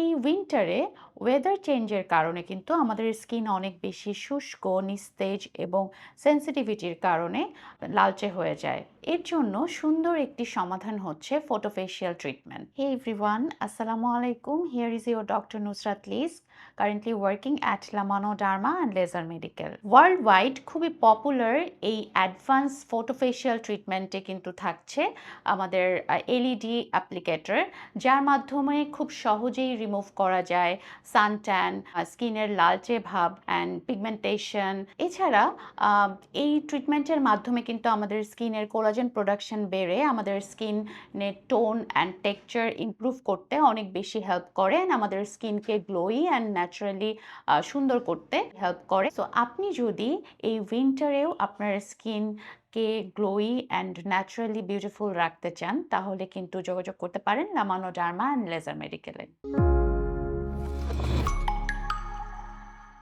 এই উইন্টারে ওয়েদার চেঞ্জের কারণে কিন্তু আমাদের স্কিন অনেক বেশি শুষ্ক, নিস্তেজ এবং সেন্সিটিভিটির কারণে লালচে হয়ে যায়। এর জন্য সুন্দর একটি সমাধান হচ্ছে ফটোফেশিয়াল ট্রিটমেন্ট। হে এভরিওয়ান, আসসালামু আলাইকুম। Here is your doctor Nusrat লিস, currently working at Lamano Derma and Laser Medical. World wide খুবই পপুলার এই অ্যাডভান্স ফটোফেশিয়াল ট্রিটমেন্টে কিন্তু থাকছে আমাদের এলইডি অ্যাপ্লিকেটর, যার মাধ্যমে খুব সহজেই রিমুভ করা যায় সানট্যান, স্কিনের লালচে ভাব অ্যান্ড পিগমেন্টেশন। এছাড়া এই ট্রিটমেন্টের মাধ্যমে কিন্তু আমাদের স্কিনের কোলাজেন প্রোডাকশন বেড়ে আমাদের স্কিনের টোন অ্যান্ড টেক্সচার ইমপ্রুভ করতে অনেক বেশি হেল্প করে অ্যান্ড আমাদের স্কিনকে গ্লোই অ্যান্ড ন্যাচারালি সুন্দর করতে হেল্প করে। সো আপনি যদি এই উইন্টারেও আপনার স্কিনকে গ্লোই অ্যান্ড ন্যাচারালি বিউটিফুল রাখতে চান, তাহলে কিন্তু যোগাযোগ করতে পারেন লামানো ডার্মা অ্যান্ড লেজার মেডিকেলে।